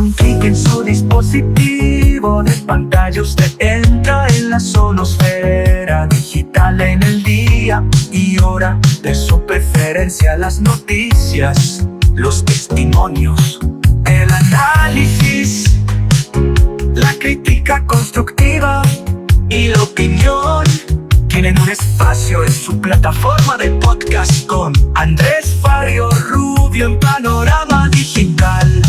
un clic en su dispositivo de pantalla usted entra en la sonosfera digital. En el día y hora de su preferencia, las noticias, los testimonios, el análisis, la crítica constructiva y la opinión tienen un espacio en su plataforma de podcast con Andrés Barrio Rubio en Panorama Digital.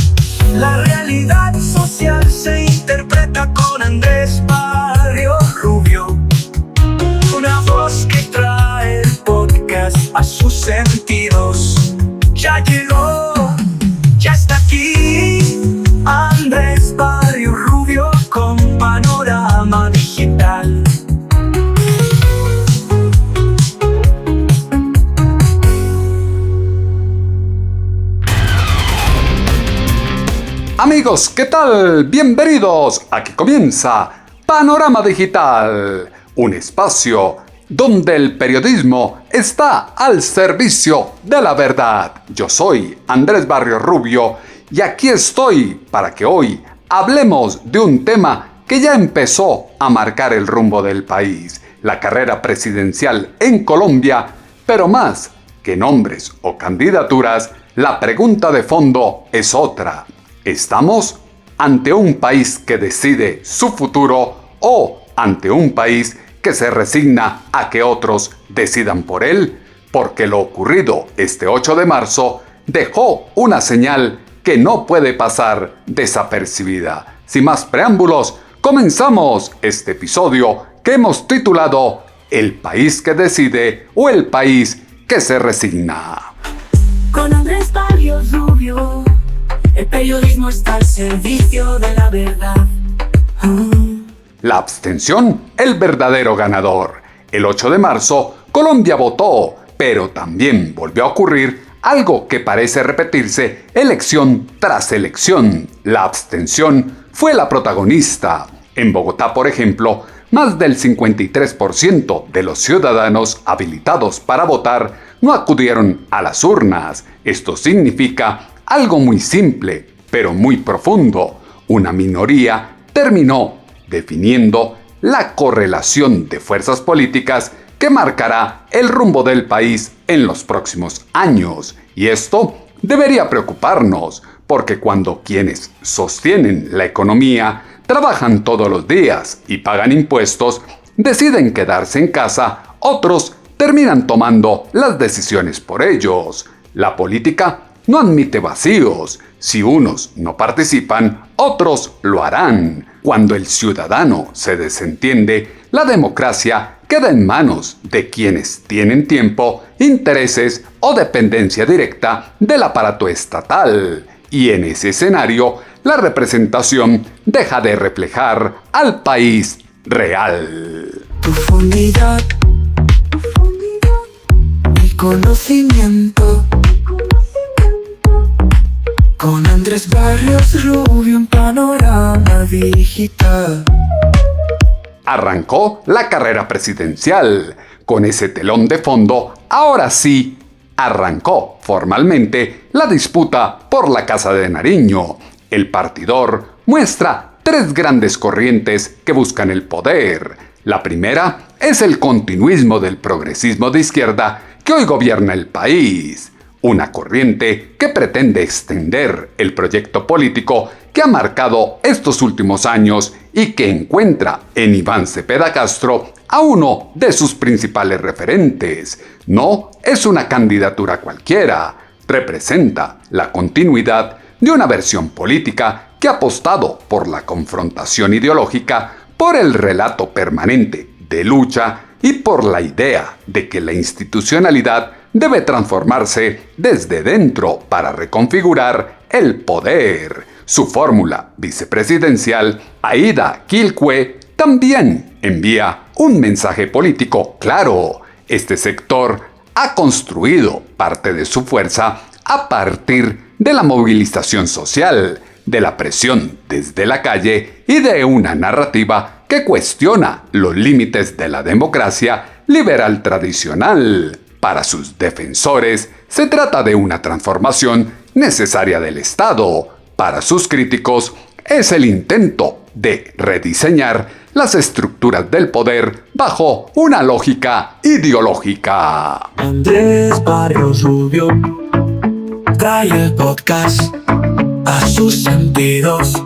La realidad social se interpreta con Andrés Barrio Rubio, una voz que trae el podcast a sus sentidos. Ya llegó, ya está aquí, Andrés Barrio Rubio con Panorama Digital. Amigos, ¿qué tal? Bienvenidos. Aquí comienza Panorama Digital, un espacio donde el periodismo está al servicio de la verdad. Yo soy Andrés Barrio Rubio y aquí estoy para que hoy hablemos de un tema que ya empezó a marcar el rumbo del país, la carrera presidencial en Colombia, pero más que nombres o candidaturas, la pregunta de fondo es otra. ¿Estamos ante un país que decide su futuro o ante un país que se resigna a que otros decidan por él? Porque lo ocurrido este 8 de marzo dejó una señal que no puede pasar desapercibida. Sin más preámbulos, comenzamos este episodio que hemos titulado El país que decide o el país que se resigna. Con Andrés Barrio Rubio, el periodismo está al servicio de la verdad. La abstención, el verdadero ganador. El 8 de marzo, Colombia votó, pero también volvió a ocurrir algo que parece repetirse elección tras elección. La abstención fue la protagonista. En Bogotá, por ejemplo, más del 53% de los ciudadanos habilitados para votar no acudieron a las urnas. Esto significa algo muy simple, pero muy profundo. Una minoría terminó definiendo la correlación de fuerzas políticas que marcará el rumbo del país en los próximos años. Y esto debería preocuparnos, porque cuando quienes sostienen la economía, trabajan todos los días y pagan impuestos, deciden quedarse en casa, otros terminan tomando las decisiones por ellos. La política no admite vacíos. Si unos no participan, otros lo harán. Cuando el ciudadano se desentiende, la democracia queda en manos de quienes tienen tiempo, intereses o dependencia directa del aparato estatal. Y en ese escenario, la representación deja de reflejar al país real. Profundidad, el conocimiento. Con Andrés Barrios Rubio en Panorama Digital. Arrancó la carrera presidencial. Con ese telón de fondo, ahora sí, arrancó formalmente la disputa por la Casa de Nariño. El partidor muestra tres grandes corrientes que buscan el poder. La primera es el continuismo del progresismo de izquierda que hoy gobierna el país. Una corriente que pretende extender el proyecto político que ha marcado estos últimos años y que encuentra en Iván Cepeda Castro a uno de sus principales referentes. No es una candidatura cualquiera, representa la continuidad de una versión política que ha apostado por la confrontación ideológica, por el relato permanente de lucha y por la idea de que la institucionalidad debe transformarse desde dentro para reconfigurar el poder. Su fórmula vicepresidencial, Aida Quilcue, también envía un mensaje político claro. Este sector ha construido parte de su fuerza a partir de la movilización social, de la presión desde la calle y de una narrativa que cuestiona los límites de la democracia liberal tradicional. Para sus defensores, se trata de una transformación necesaria del Estado. Para sus críticos, es el intento de rediseñar las estructuras del poder bajo una lógica ideológica. Andrés Barrios Rubio trae el podcast a sus sentidos.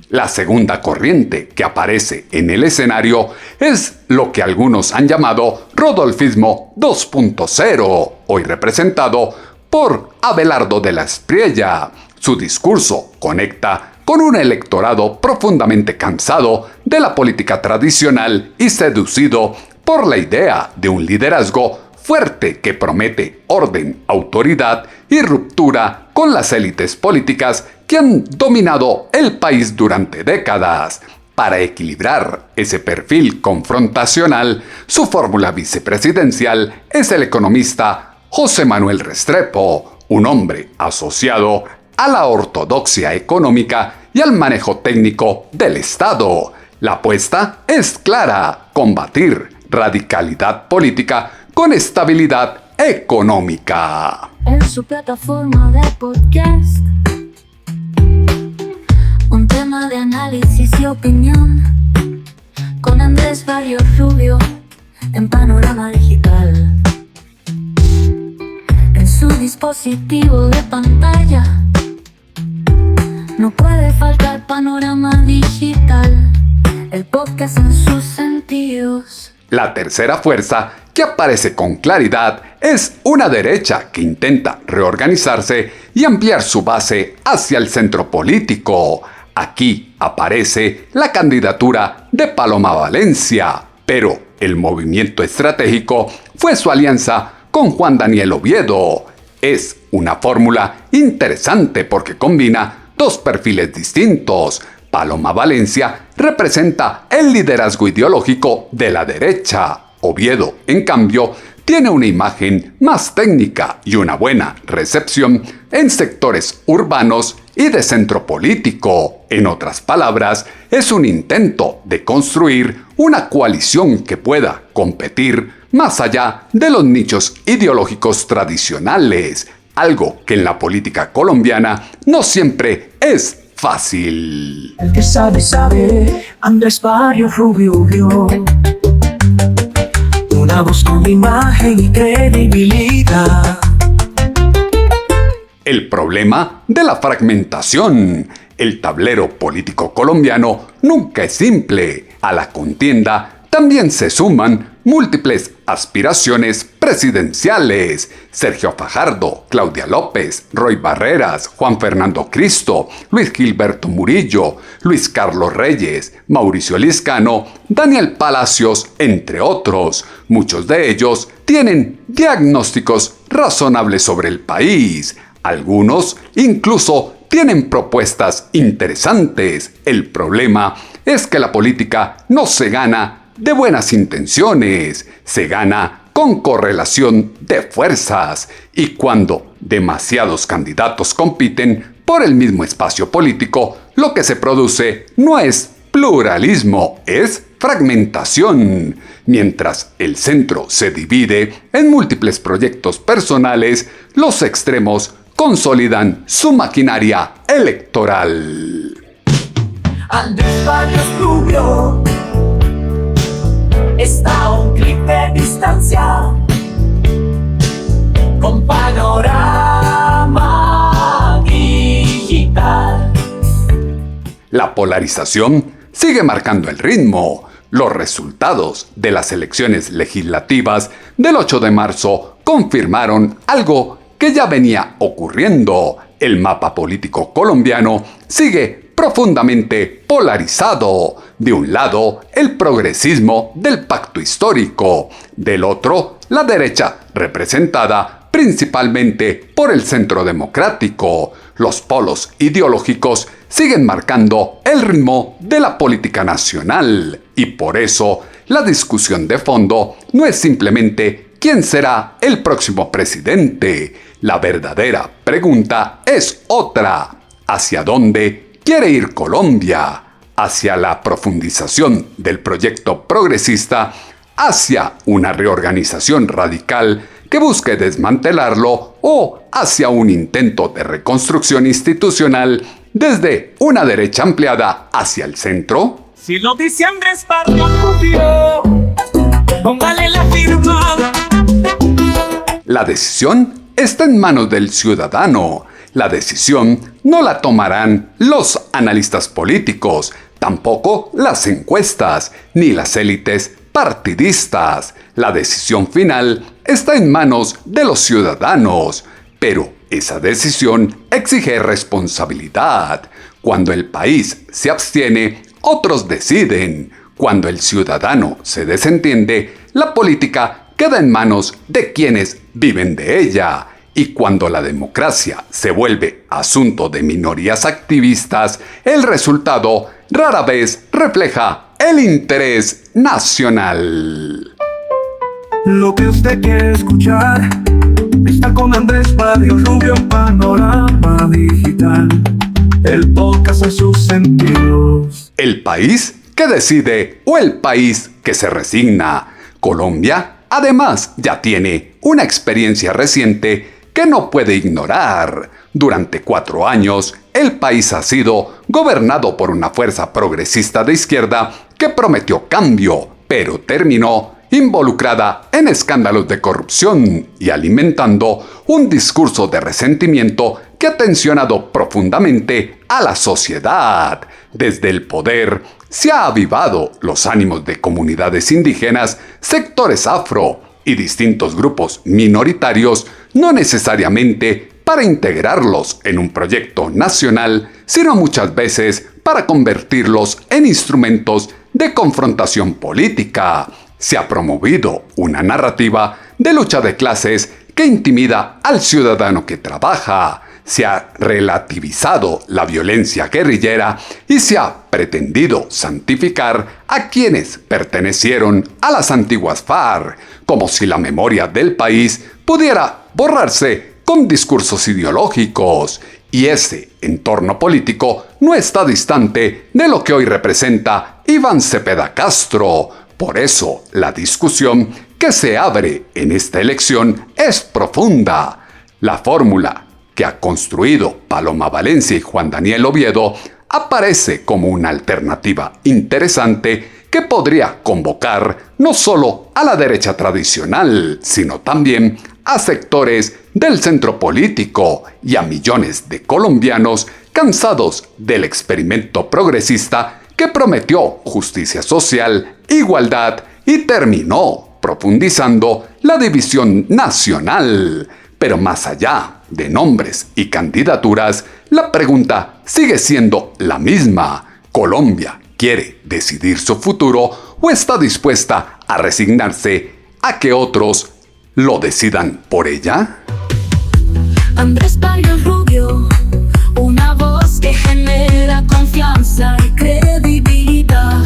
La segunda corriente que aparece en el escenario es lo que algunos han llamado Rodolfismo 2.0, hoy representado por Abelardo de la Espriella. Su discurso conecta con un electorado profundamente cansado de la política tradicional y seducido por la idea de un liderazgo fuerte que promete orden, autoridad y ruptura con las élites políticas que han dominado el país durante décadas. Para equilibrar ese perfil confrontacional, su fórmula vicepresidencial es el economista José Manuel Restrepo, un hombre asociado a la ortodoxia económica y al manejo técnico del Estado. La apuesta es clara: combatir radicalidad política con estabilidad económica. En su plataforma de podcast, un tema de análisis y opinión, con Andrés Barrios Rubio en Panorama Digital. En su dispositivo de pantalla no puede faltar Panorama Digital, el podcast en sus sentidos. La tercera fuerza que aparece con claridad es una derecha que intenta reorganizarse y ampliar su base hacia el centro político. Aquí aparece la candidatura de Paloma Valencia, pero el movimiento estratégico fue su alianza con Juan Daniel Oviedo. Es una fórmula interesante porque combina dos perfiles distintos. Paloma Valencia representa el liderazgo ideológico de la derecha. Oviedo, en cambio, tiene una imagen más técnica y una buena recepción en sectores urbanos y de centro político. En otras palabras, es un intento de construir una coalición que pueda competir más allá de los nichos ideológicos tradicionales, algo que en la política colombiana no siempre es fácil. El que sabe, sabe. Andrés Barrios Rubio. Una voz con imagen y credibilidad. El problema de la fragmentación. El tablero político colombiano nunca es simple. A la contienda también se suman múltiples aspiraciones presidenciales. Sergio Fajardo, Claudia López, Roy Barreras, Juan Fernando Cristo, Luis Gilberto Murillo, Luis Carlos Reyes, Mauricio Liscano, Daniel Palacios, entre otros. Muchos de ellos tienen diagnósticos razonables sobre el país. Algunos incluso tienen propuestas interesantes. El problema es que la política no se gana de buenas intenciones, se gana con correlación de fuerzas, y cuando demasiados candidatos compiten por el mismo espacio político, lo que se produce no es pluralismo, es fragmentación. Mientras el centro se divide en múltiples proyectos personales, los extremos consolidan su maquinaria electoral. Andrés Barrios Rubio está a un clic de distancia, con Panorama Digital. La polarización sigue marcando el ritmo. Los resultados de las elecciones legislativas del 8 de marzo confirmaron algo que ya venía ocurriendo. El mapa político colombiano sigue profundamente polarizado. De un lado, el progresismo del pacto histórico. Del otro, la derecha, representada principalmente por el centro democrático. Los polos ideológicos siguen marcando el ritmo de la política nacional. Y por eso, la discusión de fondo no es simplemente quién será el próximo presidente. La verdadera pregunta es otra: ¿hacia dónde quiere ir Colombia? ¿Hacia la profundización del proyecto progresista? ¿Hacia una reorganización radical que que busque desmantelarlo o hacia un intento de reconstrucción institucional desde una derecha ampliada hacia el centro? Si lo dice Andrés Barrio Rubio, póngale la firma. La decisión está en manos del ciudadano. La decisión no la tomarán los analistas políticos, tampoco las encuestas, ni las élites partidistas. La decisión final está en manos de los ciudadanos, pero esa decisión exige responsabilidad. Cuando el país se abstiene, otros deciden. Cuando el ciudadano se desentiende, la política queda en manos de quienes viven de ella. Y cuando la democracia se vuelve asunto de minorías activistas, el resultado rara vez refleja el interés nacional. Lo que usted quiere escuchar está con Andrés Barrio Rubio, Panorama Digital, el podcast en sus sentidos. El país que decide o el país que se resigna. Colombia, además, ya tiene una experiencia reciente que no puede ignorar. Durante 4 años, el país ha sido gobernado por una fuerza progresista de izquierda que prometió cambio, pero terminó involucrada en escándalos de corrupción y alimentando un discurso de resentimiento que ha tensionado profundamente a la sociedad. Desde el poder se ha avivado los ánimos de comunidades indígenas, sectores afro y distintos grupos minoritarios, no necesariamente para integrarlos en un proyecto nacional, sino muchas veces para convertirlos en instrumentos de confrontación política. Se ha promovido una narrativa de lucha de clases que intimida al ciudadano que trabaja. Se ha relativizado la violencia guerrillera y se ha pretendido santificar a quienes pertenecieron a las antiguas FARC, como si la memoria del país pudiera borrarse con discursos ideológicos. Y ese entorno político no está distante de lo que hoy representa Iván Cepeda Castro. Por eso, la discusión que se abre en esta elección es profunda. La fórmula que ha construido Paloma Valencia y Juan Daniel Oviedo aparece como una alternativa interesante que podría convocar no solo a la derecha tradicional, sino también a sectores del centro político y a millones de colombianos cansados del experimento progresista que prometió justicia social, igualdad y terminó profundizando la división nacional. Pero más allá de nombres y candidaturas, la pregunta sigue siendo la misma. ¿Colombia quiere decidir su futuro o está dispuesta a resignarse a que otros lo decidan por ella? Andrés Barrio Rubio, una voz que genera confianza y credibilidad.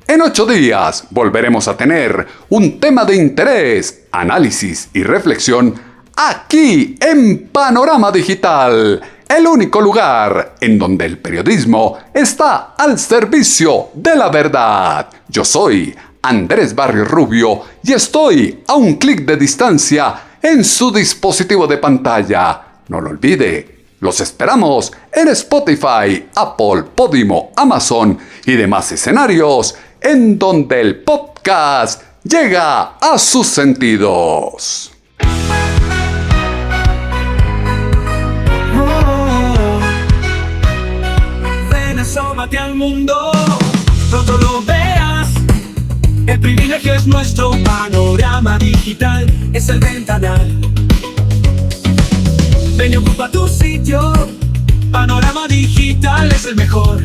En 8 días volveremos a tener un tema de interés, análisis y reflexión aquí en Panorama Digital, el único lugar en donde el periodismo está al servicio de la verdad. Yo soy Andrés Barrio Rubio y estoy a un clic de distancia en su dispositivo de pantalla. No lo olvide, los esperamos en Spotify, Apple, Podimo, Amazon y demás escenarios en donde el podcast llega a sus sentidos. Ven, asómate al mundo, pronto lo verás. El privilegio es nuestro, Panorama Digital es el ventanal. Ven y ocupa tu sitio, Panorama Digital es el mejor.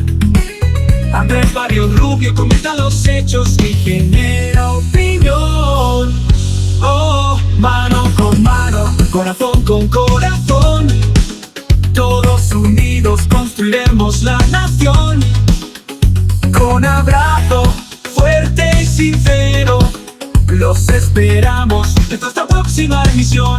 Andrés Barrio Rubio comenta los hechos y genera opinión. Oh, mano con mano, corazón con corazón, todos unidos construiremos la nación. Con abrazo fuerte y sincero, los esperamos en nuestra próxima emisión.